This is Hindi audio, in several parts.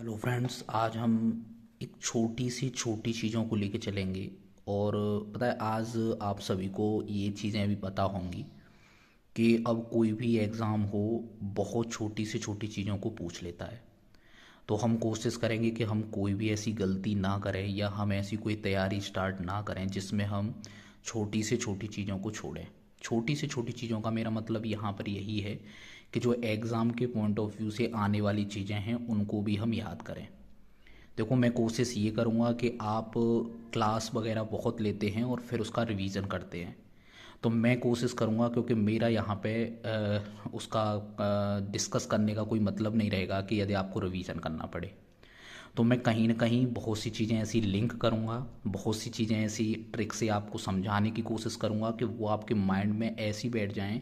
हेलो फ्रेंड्स, आज हम एक छोटी सी छोटी चीज़ों को लेके चलेंगे। और पता है, आज आप सभी को ये चीज़ें भी पता होंगी कि अब कोई भी एग्ज़ाम हो, बहुत छोटी से छोटी चीज़ों को पूछ लेता है। तो हम कोशिश करेंगे कि हम कोई भी ऐसी गलती ना करें या हम ऐसी कोई तैयारी स्टार्ट ना करें जिसमें हम छोटी से छोटी चीज़ों को छोड़ें। छोटी से छोटी चीज़ों का मेरा मतलब यहाँ पर यही है कि जो एग्ज़ाम के पॉइंट ऑफ व्यू से आने वाली चीज़ें हैं उनको भी हम याद करें। देखो, मैं कोशिश ये करूँगा कि आप क्लास वगैरह बहुत लेते हैं और फिर उसका रिवीजन करते हैं। तो मैं कोशिश करूँगा, क्योंकि मेरा यहाँ पे उसका डिस्कस करने का कोई मतलब नहीं रहेगा कि यदि आपको रिवीजन करना पड़े। तो मैं कहीं ना कहीं बहुत सी चीज़ें ऐसी लिंक करूँगा, बहुत सी चीज़ें ऐसी ट्रिक से आपको समझाने की कोशिश करूँगा कि वो आपके माइंड में ऐसी बैठ जाएं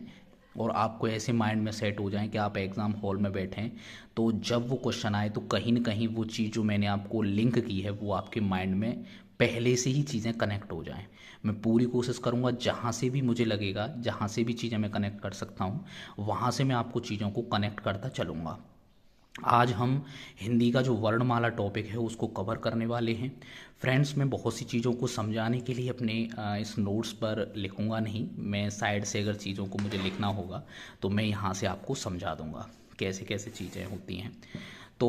और आपको ऐसे माइंड में सेट हो जाएं कि आप एग्ज़ाम हॉल में बैठें, तो जब वो क्वेश्चन आए तो कहीं ना कहीं वो चीज़ जो मैंने आपको लिंक की है वो आपके माइंड में पहले से ही चीज़ें कनेक्ट हो जाएं। मैं पूरी कोशिश करूँगा, जहाँ से भी मुझे लगेगा, जहाँ से भी चीज़ें मैं कनेक्ट कर सकता हूँ वहाँ से मैं आपको चीज़ों को कनेक्ट करता चलूँगा। आज हम हिंदी का जो वर्णमाला टॉपिक है उसको कवर करने वाले हैं। फ्रेंड्स, मैं बहुत सी चीज़ों को समझाने के लिए अपने इस नोट्स पर लिखूंगा नहीं। मैं साइड से अगर चीज़ों को मुझे लिखना होगा तो मैं यहाँ से आपको समझा दूंगा कैसे कैसे चीज़ें होती हैं। तो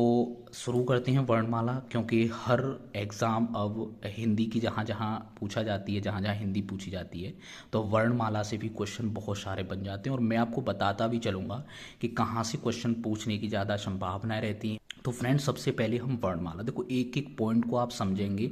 शुरू करते हैं वर्णमाला, क्योंकि हर एग्ज़ाम अब हिंदी की जहाँ जहाँ पूछा जाती है, जहाँ जहाँ हिंदी पूछी जाती है, तो वर्णमाला से भी क्वेश्चन बहुत सारे बन जाते हैं और मैं आपको बताता भी चलूँगा कि कहाँ से क्वेश्चन पूछने की ज़्यादा संभावनाएं रहती हैं। तो फ्रेंड्स, सबसे पहले हम वर्णमाला, देखो एक एक पॉइंट को आप समझेंगे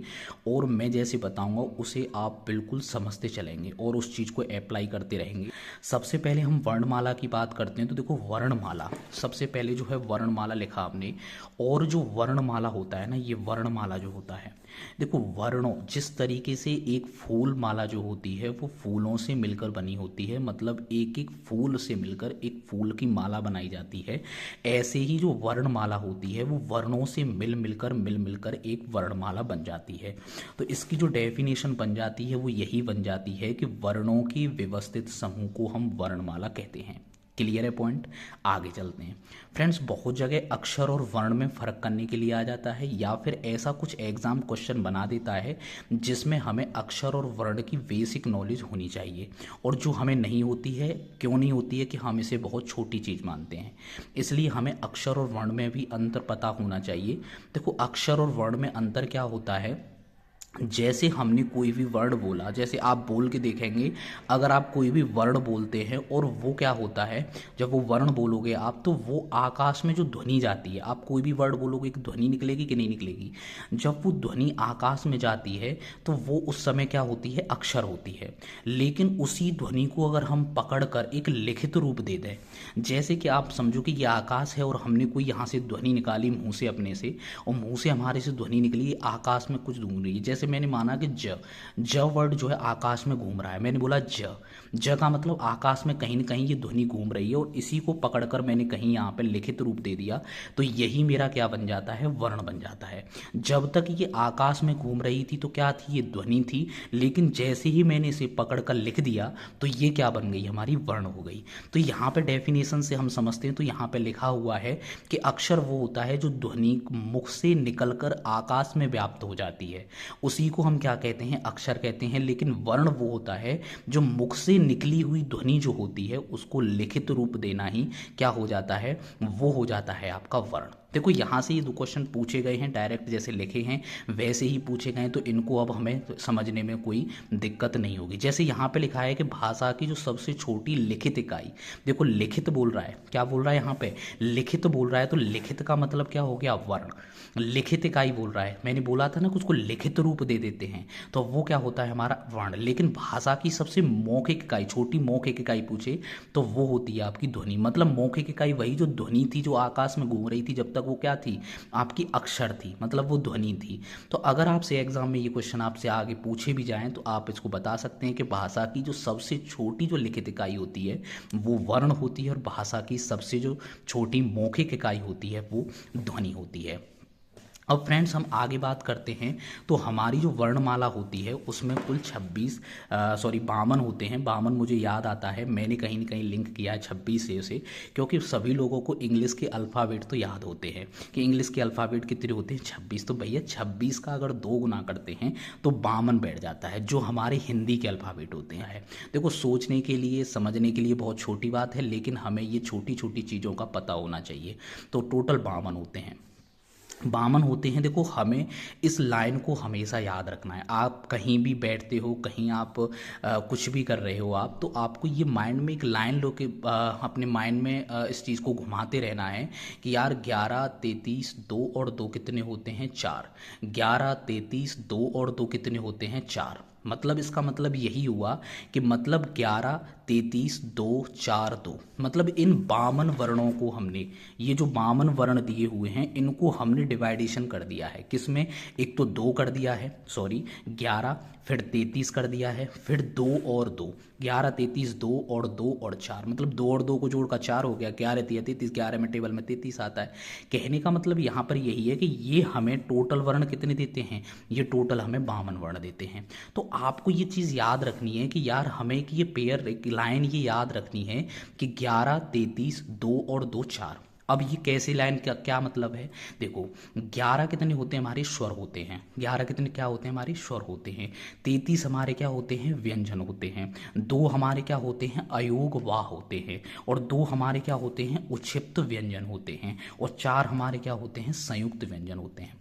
और मैं जैसे बताऊंगा उसे आप बिल्कुल समझते चलेंगे और उस चीज़ को अप्लाई करते रहेंगे। सबसे पहले हम वर्णमाला की बात करते हैं। तो देखो, वर्णमाला सबसे पहले जो है वर्णमाला लिखा आपने। और जो वर्णमाला होता है ना, ये वर्णमाला जो होता है, देखो वर्णों, जिस तरीके से एक फूल माला जो होती है वो फूलों से मिलकर बनी होती है, मतलब एक एक फूल से मिलकर एक फूल की माला बनाई जाती है, ऐसे ही जो वर्णमाला होती है वो वर्णों से मिल मिलकर एक वर्णमाला बन जाती है। तो इसकी जो डेफिनेशन बन जाती है वो यही बन जाती है कि वर्णों के व्यवस्थित समूह को हम वर्णमाला कहते हैं। क्लियर है पॉइंट? आगे चलते हैं। फ्रेंड्स, बहुत जगह अक्षर और वर्ण में फ़र्क करने के लिए आ जाता है, या फिर ऐसा कुछ एग्ज़ाम क्वेश्चन बना देता है जिसमें हमें अक्षर और वर्ण की बेसिक नॉलेज होनी चाहिए, और जो हमें नहीं होती है। क्यों नहीं होती है? कि हम इसे बहुत छोटी चीज़ मानते हैं। इसलिए हमें अक्षर और वर्ण में भी अंतर पता होना चाहिए। देखो, अक्षर और वर्ण में अंतर क्या होता है? जैसे हमने कोई भी वर्ड बोला, जैसे आप बोल के देखेंगे, अगर आप कोई भी वर्ड बोलते हैं और वो क्या होता है, जब वो वर्ण बोलोगे आप तो वो आकाश में जो ध्वनि जाती है, आप कोई भी वर्ड बोलोगे एक ध्वनि निकलेगी कि नहीं निकलेगी? जब वो ध्वनि आकाश में जाती है तो वो उस समय क्या होती है? अक्षर होती है। लेकिन उसी ध्वनि को अगर हम पकड़ कर एक लिखित रूप दे दें, जैसे कि आप समझो कि ये आकाश है और हमने कोई यहाँ से ध्वनि निकाली मुंह से अपने से, और मुंह से हमारे से ध्वनि निकली आकाश में कुछ घूम रही है। जैसे मैंने माना कि ज वर्ड जो है आकाश में घूम रहा है, मैंने बोला ज का मतलब आकाश में कहीं ना कहीं ये ध्वनि घूम रही है, और इसी को पकड़कर मैंने कहीं यहाँ पे लिखित रूप दे दिया, तो यही मेरा क्या बन जाता है? वर्ण बन जाता है। जब तक ये आकाश में घूम रही थी तो क्या थी? ये ध्वनि थी। लेकिन जैसे ही मैंने इसे पकड़कर लिख दिया तो ये क्या बन गई? हमारी वर्ण हो गई। तो यहाँ पे डेफिनेशन से हम समझते हैं, तो यहाँ पे लिखा हुआ है कि अक्षर वो होता है जो ध्वनि मुख से निकलकर आकाश में व्याप्त हो जाती है, उसी को हम क्या कहते हैं? अक्षर कहते हैं। लेकिन वर्ण वो होता है जो मुख से निकली हुई ध्वनि जो होती है उसको लिखित रूप देना ही क्या हो जाता है? वो हो जाता है आपका वर्ण। देखो, यहाँ से ये दो क्वेश्चन पूछे गए हैं, डायरेक्ट जैसे लिखे हैं वैसे ही पूछे गए हैं, तो इनको अब हमें समझने में कोई दिक्कत नहीं होगी। जैसे यहाँ पे लिखा है कि भाषा की जो सबसे छोटी लिखित इकाई, देखो लिखित बोल रहा है, क्या बोल रहा है यहाँ पे? लिखित बोल रहा है। तो लिखित का मतलब क्या हो गया? वर्ण। लिखित इकाई बोल रहा है, मैंने बोला था ना कुछ को लिखित रूप दे देते हैं, तो वो क्या होता है? हमारा वर्ण। लेकिन भाषा की सबसे मौखिक इकाई, छोटी मौखिक इकाई पूछे तो वो होती है आपकी ध्वनि। मतलब मौखिक इकाई वही जो ध्वनि थी जो आकाश में घूम रही थी, जब तक वो क्या थी? आपकी अक्षर थी, मतलब वो ध्वनि थी। तो अगर आपसे एग्जाम में ये क्वेश्चन आपसे आगे पूछे भी जाएं तो आप इसको बता सकते हैं कि भाषा की जो सबसे छोटी जो लिखित इकाई होती है वो वर्ण होती है, और भाषा की सबसे जो छोटी मौखिक इकाई होती है वो ध्वनि होती है। अब फ्रेंड्स हम आगे बात करते हैं तो हमारी जो वर्णमाला होती है उसमें कुल 52 होते हैं। 52 मुझे याद आता है, मैंने कहीं ना कहीं लिंक किया है 26 से क्योंकि सभी लोगों को इंग्लिश के अल्फ़ाबेट तो याद होते हैं कि इंग्लिश के अल्फ़ाबेट कितने होते हैं 26। तो भैया 26 का अगर 2 गुना करते हैं तो 52 बैठ जाता है जो हमारे हिंदी के अल्फ़ाबेट होते हैं। देखो सोचने के लिए समझने के लिए बहुत छोटी बात है, लेकिन हमें ये छोटी छोटी चीज़ों का पता होना चाहिए। तो टोटल 52 होते हैं। 52 होते हैं। देखो हमें इस लाइन को हमेशा याद रखना है। आप कहीं भी बैठते हो, कहीं आप कुछ भी कर रहे हो आप, तो आपको ये माइंड में एक लाइन लो के अपने माइंड में इस चीज़ को घुमाते रहना है कि यार 11 33 2 और 2 कितने होते हैं 4। 11 33 2 और 2 कितने होते हैं 4। मतलब इसका मतलब यही हुआ कि मतलब 11 33 2 4 2, मतलब इन 52 वर्णों को हमने, ये जो 52 वर्ण दिए हुए हैं इनको हमने डिवाइडेशन कर दिया है। किसमें? एक तो 2 कर दिया है, सॉरी 11, फिर 33 कर दिया है, फिर 2 और 2, 11 33 2 और 2 और 4, मतलब 2 और 2 को जोड़कर 4 हो गया। 11 33, 11 में टेबल में 33 आता है। कहने का मतलब यहाँ पर यही है कि ये हमें टोटल वर्ण कितने देते हैं, ये टोटल हमें 52 वर्ण देते हैं। तो आपको ये चीज़ याद रखनी है कि यार हमें एक ये पेयर, एक लाइन ये याद रखनी है कि 11 33 2 और 2 4। अब ये कैसी लाइन, क्या क्या मतलब है? देखो 11 कितने होते हैं हमारे स्वर होते हैं, 11 कितने क्या होते हैं हमारे स्वर होते हैं। 33 हमारे क्या होते हैं व्यंजन होते हैं। 2 हमारे क्या होते हैं अयोग वाह होते हैं। और 2 हमारे क्या होते हैं उच्छिप्त व्यंजन होते हैं। और 4 हमारे क्या होते हैं संयुक्त व्यंजन होते हैं।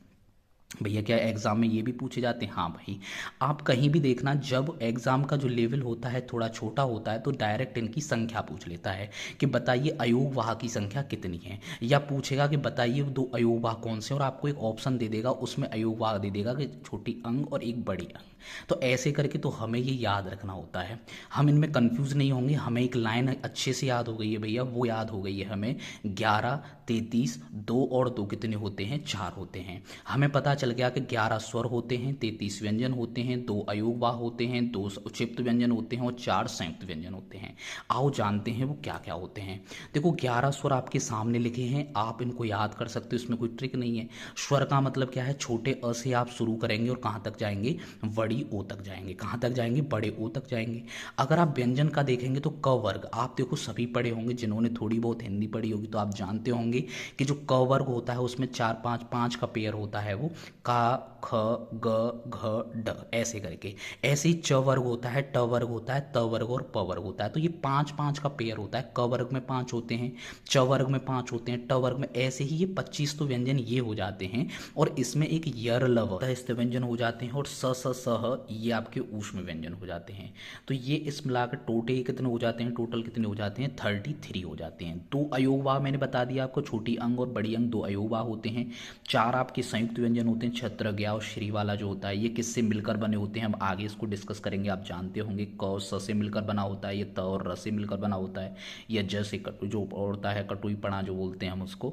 भैया क्या एग्ज़ाम में ये भी पूछे जाते हैं? हाँ भाई, आप कहीं भी देखना जब एग्ज़ाम का जो लेवल होता है थोड़ा छोटा होता है तो डायरेक्ट इनकी संख्या पूछ लेता है कि बताइए अयोगवाह की संख्या कितनी है, या पूछेगा कि बताइए 2 अयोगवाह कौन से, और आपको एक ऑप्शन दे देगा, उसमें अयोगवाह दे देगा कि छोटी अंग और एक बड़ी अंग। तो ऐसे करके तो हमें ये याद रखना होता है, हम इनमें कंफ्यूज नहीं होंगे। हमें एक लाइन अच्छे से याद हो गई है भैया, वो याद हो गई है हमें 11 33 2 और 2 कितने होते हैं 4 होते हैं। हमें पता चल गया कि 11 स्वर होते हैं, 33 व्यंजन होते हैं, 2 अयोगवाह होते हैं, 2 उक्षिप्त व्यंजन होते हैं और 4 संयुक्त व्यंजन होते हैं। आओ जानते हैं वो क्या क्या होते हैं। देखो 11 स्वर आपके सामने लिखे हैं, आप इनको याद कर सकते हो, इसमें कोई ट्रिक नहीं है। स्वर का मतलब क्या है, छोटे अ से आप शुरू करेंगे और कहाँ तक जाएंगे, बड़ी ओ तक जाएंगे। कहाँ तक जाएंगे, बड़े ओ तक जाएंगे। अगर आप व्यंजन का देखेंगे तो क वर्ग, आप देखो सभी पढ़े होंगे, जिन्होंने थोड़ी बहुत हिंदी पढ़ी होगी तो आप जानते होंगे कि जो क वर्ग होता है उसमें 4 5 5 का पेयर होता है, वो का ख ग घ ड ऐसे करके। ऐसे ही च वर्ग होता है, ट वर्ग होता है, त वर्ग और प वर्ग होता है। तो ये 5 5 का पेयर होता है। क वर्ग में 5 होते हैं, च वर्ग में 5 होते हैं, ट वर्ग में, ऐसे ही ये 25 तो व्यंजन ये हो जाते हैं। और इसमें एक यर लव हस्त व्यंजन हो जाते हैं, और स स सह ये आपके ऊष्म व्यंजन हो जाते हैं। तो ये इस मिलाकर टोटल कितने हो जाते हैं, टोटल कितने हो जाते हैं 33 हो जाते हैं। 2 अयोगवाह मैंने बता दिया आपको, छोटी अंग और बड़ी अंग 2 अयोगवाह होते हैं। 4 आपके संयुक्त व्यंजन होते हैं, छत्र गया और श्री वाला जो होता है, ये किससे मिलकर बने होते हैं, हम आगे इसको डिस्कस करेंगे। आप जानते होंगे क और स से मिलकर बना होता है, ये त और र से मिलकर बना होता है। यह ज से कटु जो होता है, कटुई पणा जो बोलते हैं हम उसको,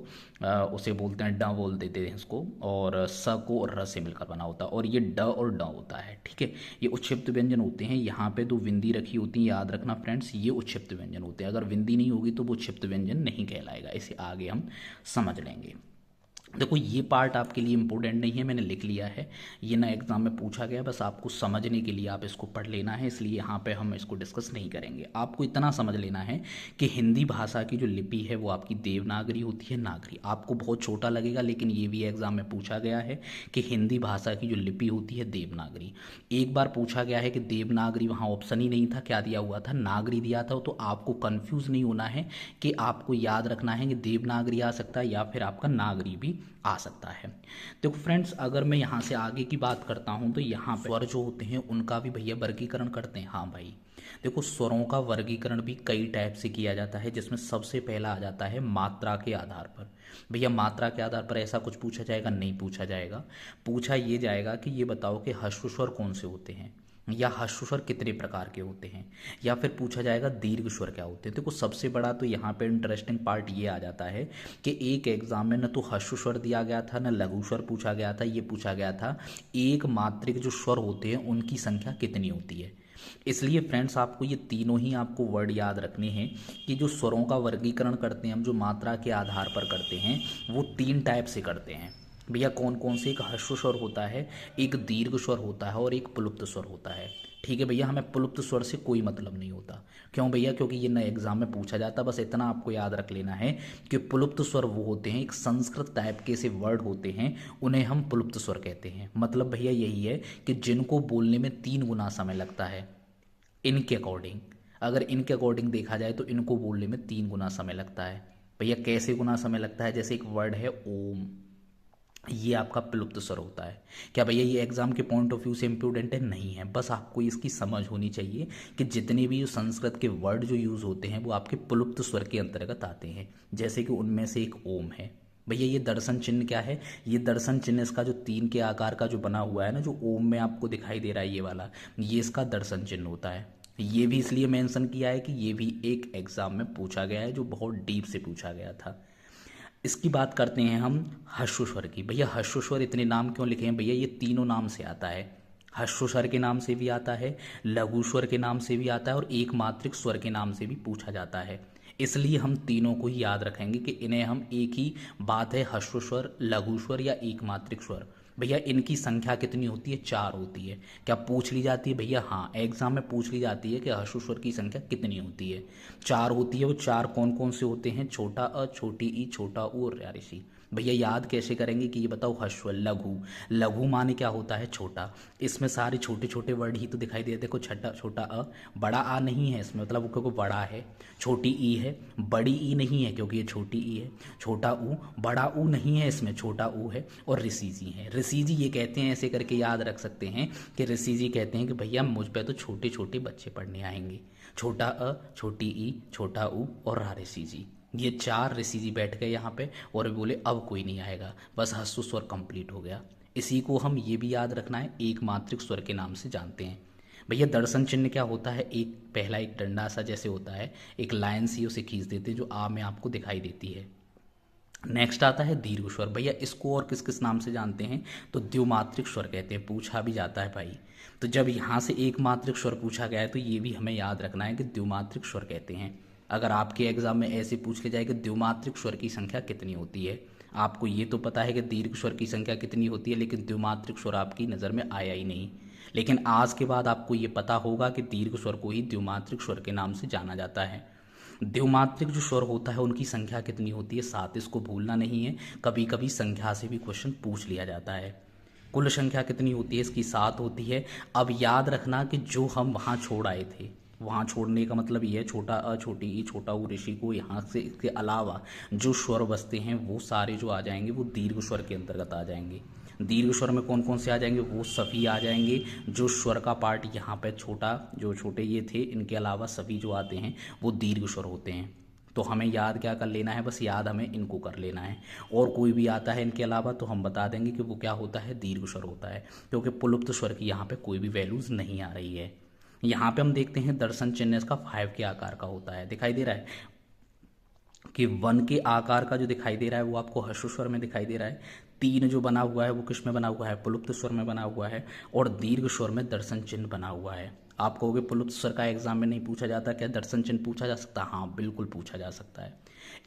उसे बोलते हैं, ड बोल देते हैं इसको। और स को और र से मिलकर बना होता है, और ये ड और ड होता है। ठीक है, ये उच्छिप्त व्यंजन होते हैं। यहाँ पे 2 विंदी रखी होती है, याद रखना फ्रेंड्स, ये उच्छिप्त व्यंजन होते हैं। अगर विंदी नहीं होगी तो वो उच्छिप्त व्यंजन नहीं कहलाएगा। इसे आगे हम समझ लेंगे। देखो ये पार्ट आपके लिए इंपॉर्टेंट नहीं है, मैंने लिख लिया है, ये ना एग्जाम में पूछा गया, बस आपको समझने के लिए आप इसको पढ़ लेना है, इसलिए यहाँ पे हम इसको डिस्कस नहीं करेंगे। आपको इतना समझ लेना है कि हिंदी भाषा की जो लिपि है वो आपकी देवनागरी होती है, नागरी। आपको बहुत छोटा लगेगा लेकिन ये भी एग्जाम में पूछा गया है कि हिंदी भाषा की जो लिपि होती है देवनागरी। एक बार पूछा गया है कि देवनागरी, वहाँ ऑप्शन ही नहीं था, क्या दिया हुआ था, नागरी दिया था। तो आपको कन्फ्यूज़ नहीं होना है कि आपको याद रखना है कि देवनागरी आ सकता है या फिर आपका नागरी भी आ सकता है। देखो फ्रेंड्स, अगर मैं यहाँ से आगे की बात करता हूँ तो यहाँ पर स्वर जो होते हैं उनका भी भैया वर्गीकरण करते हैं। हाँ भाई, देखो स्वरों का वर्गीकरण भी कई टाइप से किया जाता है, जिसमें सबसे पहला आ जाता है मात्रा के आधार पर। भैया मात्रा के आधार पर ऐसा कुछ पूछा जाएगा? नहीं पूछा जाएगा। पूछा ये जाएगा कि ये बताओ कि ह्रस्व स्वर कौन से होते हैं, या ह्रस्व स्वर कितने प्रकार के होते हैं, या फिर पूछा जाएगा दीर्घ स्वर क्या होते हैं। देखो सबसे बड़ा तो यहाँ पे इंटरेस्टिंग पार्ट ये आ जाता है कि एक एग्जाम में न तो ह्रस्व स्वर दिया गया था, न लघु स्वर पूछा गया था, ये पूछा गया था एक मात्रिक जो स्वर होते हैं उनकी संख्या कितनी होती है। इसलिए फ्रेंड्स आपको ये तीनों ही आपको वर्ड याद रखने हैं कि जो स्वरों का वर्गीकरण करते हैं हम, जो मात्रा के आधार पर करते हैं, वो 3 टाइप से करते हैं। भैया कौन कौन से, एक ह्रस्व स्वर होता है, एक दीर्घ स्वर होता है और एक प्लुप्त स्वर होता है। ठीक है भैया, हमें प्लुप्त स्वर से कोई मतलब नहीं होता। क्यों भैया? क्योंकि ये नए एग्जाम में पूछा जाता है। बस इतना आपको याद रख लेना है कि प्लुप्त स्वर वो होते हैं, एक संस्कृत टाइप के से वर्ड होते हैं, उन्हें हम प्लुप्त स्वर कहते हैं। मतलब भैया यही है कि जिनको बोलने में 3 गुना समय लगता है इनके अकॉर्डिंग। अगर इनके अकॉर्डिंग देखा जाए तो इनको बोलने में 3 गुना समय लगता है। भैया कैसे गुना समय लगता है? जैसे एक वर्ड है ओम, ये आपका प्लुप्त स्वर होता है। क्या भैया ये एग्जाम के पॉइंट ऑफ व्यू से इम्पोर्टेंट है? नहीं है। बस आपको इसकी समझ होनी चाहिए कि जितने भी संस्कृत के वर्ड जो यूज़ होते हैं वो आपके प्लुप्त स्वर के अंतर्गत आते हैं। जैसे कि उनमें से एक ओम है। भैया ये दर्शन चिन्ह क्या है? ये दर्शन चिन्ह इसका जो 3 के आकार का जो बना हुआ है ना, जो ओम में आपको दिखाई दे रहा है ये वाला, ये इसका दर्शन चिन्ह होता है। ये भी इसलिए मेंशन किया है कि ये भी एक एग्जाम में पूछा गया है, जो बहुत डीप से पूछा गया था। इसकी बात करते हैं हम ह्रस्व स्वर की। भैया ह्रस्व स्वर इतने नाम क्यों लिखे हैं? भैया ये तीनों नाम से आता है। ह्रस्व स्वर के नाम से भी आता है, लघु स्वर के नाम से भी आता है और एक मात्रिक स्वर के नाम से भी पूछा जाता है। इसलिए हम तीनों को ही याद रखेंगे कि इन्हें हम एक ही बात है, ह्रस्व स्वर, लघु स्वर या एक मात्रिक स्वर। भैया इनकी संख्या कितनी होती है? 4 होती है। क्या पूछ ली जाती है? भैया हाँ, एग्जाम में पूछ ली जाती है कि ह्रस्व स्वर की संख्या कितनी होती है। 4 होती है। वो 4 कौन कौन से होते हैं? छोटा अ, छोटी ई, छोटा ऊ और ऋषि। भैया याद कैसे करेंगे कि ये बताओ? ह्रस्व, लघु। लघु माने क्या होता है? छोटा। इसमें सारे छोटे छोटे वर्ड ही तो दिखाई देते। देखो छठा, छोटा अ, बड़ा आ नहीं है इसमें, मतलब क्योंकि बड़ा है। छोटी ई है, बड़ी ई नहीं है क्योंकि ये छोटी ई है। छोटा ऊ, बड़ा ऊ नहीं है इसमें, छोटा ऊ है। और ऋषि जी है। ऋषि जी ये कहते हैं, ऐसे करके याद रख सकते हैं कि ऋषि जी कहते हैं कि भैया मुझ पे तो छोटे छोटे बच्चे पढ़ने आएंगे। छोटा अ, छोटी ई, छोटा ऊ और ऋषि जी, ये 4 ऋषि जी बैठ गए यहाँ पे और बोले अब कोई नहीं आएगा। बस ह्रस्व स्वर कंप्लीट हो गया। इसी को हम ये भी याद रखना है, एक मात्रिक स्वर के नाम से जानते हैं। भैया दर्शन चिन्ह क्या होता है? एक पहला एक डंडा सा जैसे होता है, एक लाइन सी उसे खींच देते हैं जो आ में आपको दिखाई देती है। नेक्स्ट आता है दीर्घ स्वर। भैया इसको और किस किस नाम से जानते हैं? तो द्विमात्रिक स्वर कहते हैं। पूछा भी जाता है भाई। तो जब यहाँ से एक मात्रिक स्वर पूछा गया है तो ये भी हमें याद रखना है कि द्विमात्रिक स्वर कहते हैं। अगर आपके एग्जाम में ऐसे पूछ लिया जाए कि द्विमात्रिक स्वर की संख्या कितनी होती है, आपको ये तो पता है कि दीर्घ स्वर की संख्या कितनी होती है, लेकिन द्विमात्रिक स्वर आपकी नज़र में आया ही नहीं। लेकिन आज के बाद आपको ये पता होगा कि दीर्घ स्वर को ही द्विमात्रिक स्वर के नाम से जाना जाता है। द्विमात्रिक जो स्वर होता है उनकी संख्या कितनी होती है? 7। इसको भूलना नहीं है। कभी कभी संख्या से भी क्वेश्चन पूछ लिया जाता है। कुल संख्या कितनी होती है इसकी? 7 होती है। अब याद रखना कि जो हम वहाँ छोड़ आए थे, वहाँ छोड़ने का मतलब ये है, छोटा अ, छोटी ई, छोटा ऊ, ऋषि को यहाँ से, इसके अलावा जो स्वर बचते हैं वो सारे जो आ जाएंगे वो दीर्घ स्वर के अंतर्गत आ जाएंगे। दीर्घ स्वर में कौन कौन से आ जाएंगे? वो सभी आ जाएंगे। जो स्वर का पार्ट यहाँ पे छोटा, जो छोटे ये थे, इनके अलावा सभी जो आते हैं वो दीर्घ स्वर होते हैं। तो हमें याद क्या कर लेना है? बस याद हमें इनको कर लेना है। और कोई भी आता है इनके अलावा तो हम बता देंगे कि वो क्या होता है? दीर्घ स्वर होता है, क्योंकि प्लुप्त स्वर की यहाँ पे कोई भी वैल्यूज नहीं आ रही है। यहाँ पे हम देखते हैं दर्शन चिन्ह इसका 5 के आकार का होता है। दिखाई दे रहा है कि 1 के आकार का जो दिखाई दे रहा है वो आपको ह्रस्व स्वर में दिखाई दे रहा है। 3 जो बना हुआ है वो किस में बना हुआ है? प्लुप्त स्वर में बना हुआ है। और दीर्घ स्वर में दर्शन चिन्ह बना हुआ है। आप कहोगे प्लुप्त स्वर का एग्जाम में नहीं पूछा जाता, क्या दर्शन चिन्ह पूछा जा सकता? हाँ बिल्कुल पूछा जा सकता है।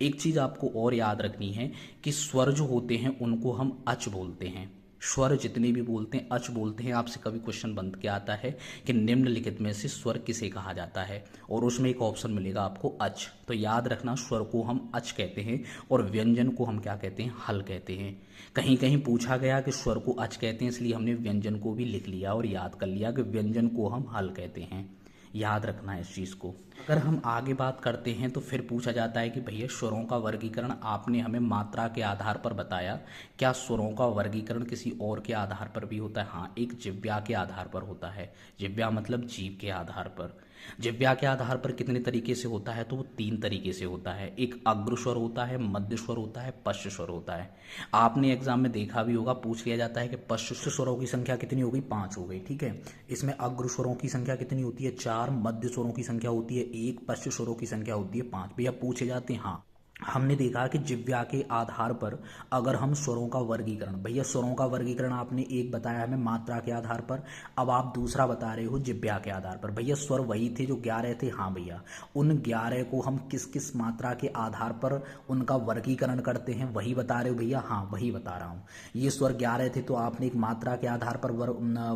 एक चीज़ आपको और याद रखनी है कि स्वर जो होते हैं उनको हम अच बोलते हैं। स्वर जितने भी बोलते हैं अच बोलते हैं। आपसे कभी क्वेश्चन बन के आता है कि निम्नलिखित में से स्वर किसे कहा जाता है, और उसमें एक ऑप्शन मिलेगा आपको अच। तो याद रखना, स्वर को हम अच कहते हैं और व्यंजन को हम क्या कहते हैं? हल कहते हैं। कहीं कहीं पूछा गया कि स्वर को अच कहते हैं, इसलिए हमने व्यंजन को भी लिख लिया और याद कर लिया कि व्यंजन को हम हल कहते हैं। याद रखना है इस चीज़ को। अगर हम आगे बात करते हैं तो फिर पूछा जाता है कि भैया स्वरों का वर्गीकरण आपने हमें मात्रा के आधार पर बताया, क्या स्वरों का वर्गीकरण किसी और के आधार पर भी होता है? हाँ, एक जिह्वा के आधार पर होता है। जिह्वा मतलब जीभ के आधार पर। जिह्वा के आधार पर कितने तरीके से होता है? तो वो 3 तरीके से होता है। एक अग्र स्वर होता है, मध्य स्वर होता है, पश्च स्वर होता है। आपने एग्जाम में देखा भी होगा, पूछ लिया जाता है कि पश्च स्वरों की संख्या कितनी हो गई? 5 हो गई। ठीक है, इसमें अग्र स्वरों की संख्या कितनी होती है? 4। मध्य स्वरों की संख्या होती है 1, पश्च स्वरों की संख्या होती है 5। भैया पूछे जाते हैं हाँ। हमने देखा कि जिह्वा के आधार पर अगर हम स्वरों का वर्गीकरण, भैया स्वरों का वर्गीकरण आपने एक बताया हमें मात्रा के आधार पर, अब आप दूसरा बता रहे हो जिह्वा के आधार पर। भैया स्वर वही थे जो 11 थे, हाँ भैया, उन 11 को हम किस किस मात्रा के आधार पर उनका वर्गीकरण करते हैं वही बता रहे हो भैया? हाँ वही बता रहा हूँ। ये स्वर 11 थे तो आपने एक मात्रा के आधार पर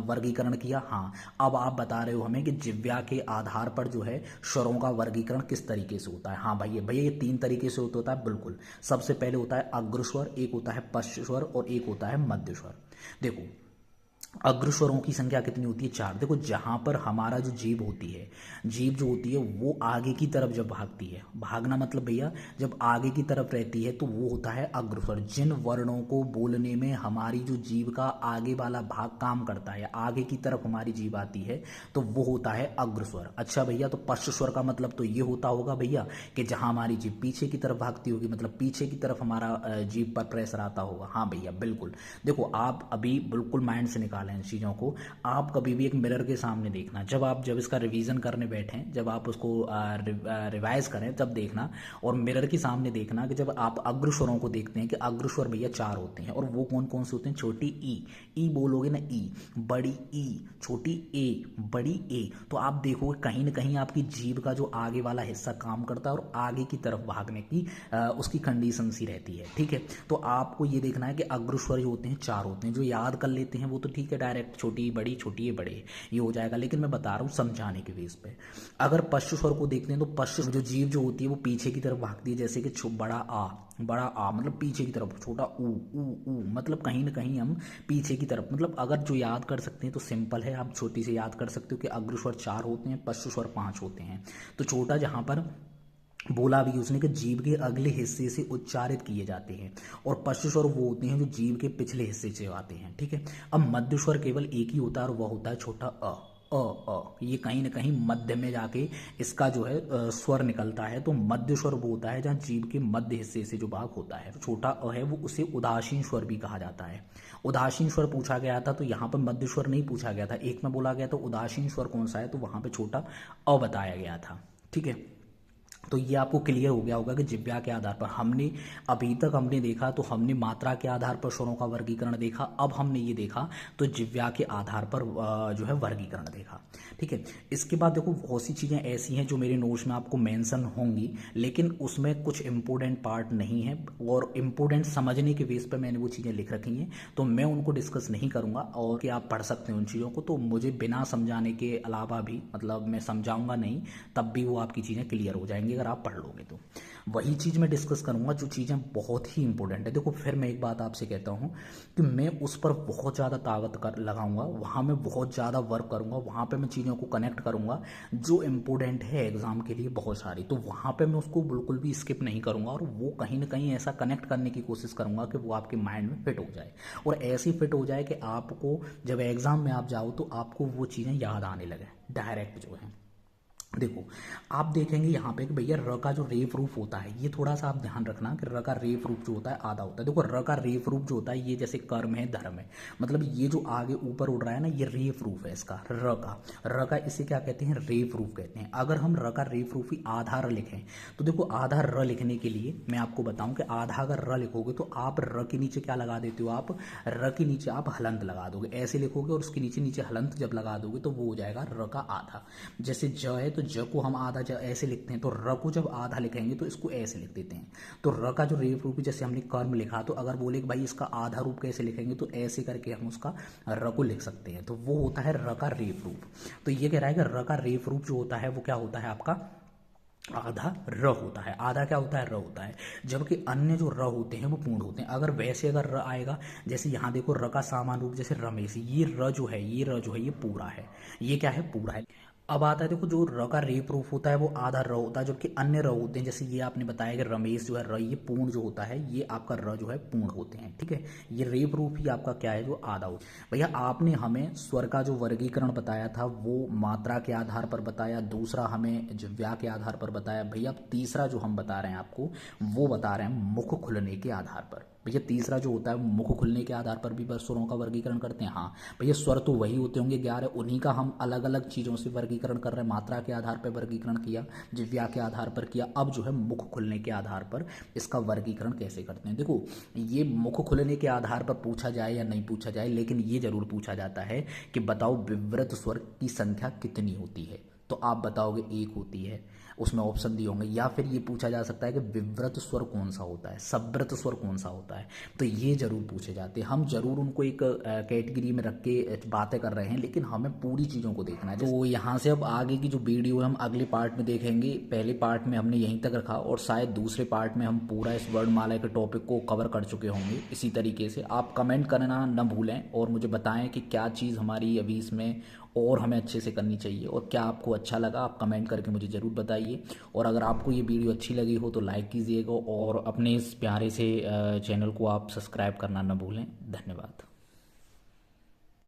वर्गीकरण किया, हाँ। अब आप बता रहे हो हमें कि जिह्वा के आधार पर जो है स्वरों का वर्गीकरण किस तरीके से होता है। हाँ भैया, भैया ये 3 तरीके से होता है, बिल्कुल। सबसे पहले होता है अग्र स्वर, एक होता है पश्च स्वर और एक होता है मध्य स्वर। देखो अग्र स्वरों की संख्या कितनी होती है? 4। देखो जहां पर हमारा जो जीभ होती है, जीभ जो होती है वो आगे की तरफ जब भागती है, भागना मतलब भैया जब आगे की तरफ रहती है तो वो होता है अग्र स्वर। जिन वर्णों को बोलने में हमारी जो जीभ का आगे वाला भाग काम करता है, आगे की तरफ हमारी जीभ आती है, तो वो होता है अग्र स्वर। अच्छा भैया, तो पश्च स्वर का मतलब तो ये होता होगा भैया कि जहां हमारी जीभ पीछे की तरफ भागती होगी, मतलब पीछे की तरफ हमारा जीभ पर प्रेशर आता होगा। हाँ भैया बिल्कुल। देखो आप अभी बिल्कुल माइंड से निकालें इन चीज़ों को। आप कभी भी एक मिरर के सामने देखना, जब इसका रिवीजन करने बैठें, जब आप उसको रिवाइज करें तब देखना, और मिरर के सामने देखना कि जब आप अग्र स्वरों को देखते हैं कि अग्र स्वर भैया 4 होते हैं, और वो कौन कौन से होते हैं? छोटी ई बोलोगे ना, ई, बड़ी ई, छोटी ए, बड़ी ए, तो आप देखोगे कहीं ना कहीं आपकी जीभ का जो आगे वाला हिस्सा काम करता है और आगे की तरफ भागने की उसकी कंडीशन सी रहती है, ठीक है। तो आपको ये देखना है कि अग्र स्वर जो होते हैं 4 होते हैं। जो याद कर लेते हैं वो तो ठीक है, डायरेक्ट छोटी बड़ी छोटी बड़े ये हो जाएगा, लेकिन मैं बता रहा हूँ समझाने के बेस पे। अगर पश्च स्वर को देखते हैं तो पश्च जो जीभ जो होती है वो पीछे की तरफ भागती है, जैसे कि बड़ा आ मतलब पीछे की तरफ, छोटा ऊ मतलब कहीं ना कहीं हम पीछे की तरफ, मतलब अगर जो याद कर सकते हैं तो सिंपल है, आप छोटी से याद कर सकते हो कि अग्र स्वर 4 होते हैं, पश्च स्वर 5 होते हैं। तो छोटा जहां पर बोला भी उसने कि जीभ के अगले हिस्से से उच्चारित किए जाते हैं, और पश्च स्वर वो होते हैं जो जीभ के पिछले हिस्से से आते हैं, ठीक है। अब मध्य स्वर केवल एक ही होता है और वह होता है छोटा अ। ये कहीं ना कहीं मध्य में जाके इसका जो है स्वर निकलता है, तो मध्य स्वर वो होता है जहाँ जीभ के मध्य हिस्से से जो भाग होता है, तो छोटा अ है वो, उसे उदासीन स्वर भी कहा जाता है। उदासीन स्वर पूछा गया था तो यहाँ पर मध्य स्वर नहीं पूछा गया था, एक में बोला गया तो उदासीन स्वर कौन सा है, तो वहाँ पे छोटा अ बताया गया था, ठीक है। तो ये आपको क्लियर हो गया होगा कि जिह्वा के आधार पर हमने अभी तक हमने देखा, तो हमने मात्रा के आधार पर स्वरों का वर्गीकरण देखा, अब हमने ये देखा तो जिह्वा के आधार पर जो है वर्गीकरण देखा, ठीक है। इसके बाद देखो बहुत सी चीज़ें ऐसी हैं जो मेरे नोट्स में आपको मेंशन होंगी, लेकिन उसमें कुछ इंपॉर्टेंट पार्ट नहीं है, और इम्पोर्टेंट समझने के बेस पर मैंने वो चीज़ें लिख रखी हैं, तो मैं उनको डिस्कस नहीं करूँगा, और कि आप पढ़ सकते हैं उन चीज़ों को, तो मुझे बिना समझाने के अलावा भी, मतलब मैं समझाऊंगा नहीं तब भी वो आपकी चीज़ें क्लियर हो जाएंगी अगर आप पढ़ लोगे तो। वही चीज़ मैं डिस्कस करूंगा जो चीज़ें बहुत ही इंपॉर्टेंट है। देखो फिर मैं एक बात आपसे कहता हूं कि मैं उस पर बहुत ज़्यादा ताकत कर लगाऊंगा, वहाँ मैं बहुत ज़्यादा वर्क करूंगा, वहाँ पे मैं चीज़ों को कनेक्ट करूंगा जो इंपॉर्टेंट है एग्जाम के लिए बहुत सारी, तो वहाँ पे मैं उसको बिल्कुल भी स्किप नहीं करूंगा, और वो कहीं ना कहीं ऐसा कनेक्ट करने की कोशिश करूंगा कि वो आपके माइंड में फिट हो जाए, और ऐसी फिट हो जाए कि आपको जब एग्जाम में आप जाओ तो आपको वो चीज़ें याद आने लगे डायरेक्ट जो है। देखो आप देखेंगे यहाँ पे कि भैया र का जो रेफ रूप होता है, ये थोड़ा सा आप ध्यान रखना कि र का रेफ रूप जो होता है आधा होता है। देखो र का रेफ रूप जो होता है ये जैसे कर्म है धर्म है, मतलब ये जो आगे ऊपर उड़ रहा है ना, ये रेफ रूप है इसका, र का इसे क्या कहते हैं? रेफ रूप कहते हैं। अगर हम र का रेफ रूप ही आधा र लिखें, तो देखो आधा र लिखने के लिए मैं आपको बताऊं कि आधा अगर र लिखोगे तो आप र के नीचे क्या लगा देते हो? आप र के नीचे आप हलंत लगा दोगे, ऐसे लिखोगे, और उसके नीचे नीचे हलंत जब लगा दोगे तो वो हो जाएगा र का आधा। जैसे ज है तो ज को हम आधा ऐसे लिखते हैं, तो र को जब आधा लिखेंगे तो इसको ऐसे लिख देते हैं। तो र का जो रेफ रूप है, जैसे हमने कर्म लिखा, तो अगर बोले कि भाई इसका आधा रूप कैसे लिखेंगे, तो ऐसे करके हम उसका र को लिख सकते हैं, तो वो होता है र का रेफ रूप। तो ये कह रहा है कि र का रेफ रूप जो होता है वो क्या होता है आपका? आधा र होता है। आधा क्या होता है? र होता है। जबकि अन्य जो र होते हैं वो पूर्ण होते हैं। अगर वैसे अगर र आएगा, जैसे यहाँ देखो र का सामान्य रूप जैसे रमेश, ये र जो है ये पूरा है, ये क्या है? पूरा है। अब आता है देखो जो र का रेप रूप होता है वो आधा र होता है, जबकि अन्य र होते हैं, जैसे ये आपने बताया कि रमेश जो है र, ये पूर्ण जो होता है, ये आपका र जो है पूर्ण होते हैं, ठीक है। ये रेप रूप ही आपका क्या है? जो आधा होता है। भैया आपने हमें स्वर का जो वर्गीकरण बताया था वो मात्रा के आधार पर बताया, दूसरा हमें जिह्वा के आधार पर बताया, भैया अब तीसरा जो हम बता रहे हैं आपको वो बता रहे हैं मुख खुलने के आधार पर। भैया तीसरा जो होता है मुख खुलने के आधार पर भी स्वरों का वर्गीकरण करते हैं। हाँ भैया, स्वर तो वही होते होंगे 11, उन्हीं का हम अलग अलग चीज़ों से वर्गीकरण कर रहे हैं। मात्रा के आधार पर वर्गीकरण किया, जिह्वा के आधार पर किया, अब जो है मुख खुलने के आधार पर इसका वर्गीकरण कैसे करते हैं। देखो, ये मुख खुलने के आधार पर पूछा जाए या नहीं पूछा जाए, लेकिन ये जरूर पूछा जाता है कि बताओ विवृत स्वर की संख्या कितनी होती है। तो आप बताओगे 1 होती है, उसमें ऑप्शन दिए होंगे। या फिर ये पूछा जा सकता है कि विव्रत स्वर कौन सा होता है, सव्रत स्वर कौन सा होता है। तो ये जरूर पूछे जाते हैं। हम जरूर उनको एक कैटेगरी में रख के बातें कर रहे हैं, लेकिन हमें पूरी चीज़ों को देखना है। तो यहाँ से अब आगे की जो वीडियो है हम अगले पार्ट में देखेंगे। पहले पार्ट में हमने यहीं तक रखा और शायद दूसरे पार्ट में हम पूरा इस वर्णमाला के टॉपिक को कवर कर चुके होंगे। इसी तरीके से आप कमेंट करना न भूलें और मुझे बताएं कि क्या चीज़ हमारी अभी इसमें और हमें अच्छे से करनी चाहिए, और क्या आपको अच्छा लगा आप कमेंट करके मुझे ज़रूर बताइए। और अगर आपको ये वीडियो अच्छी लगी हो तो लाइक कीजिएगा और अपने इस प्यारे से चैनल को आप सब्सक्राइब करना न भूलें। धन्यवाद।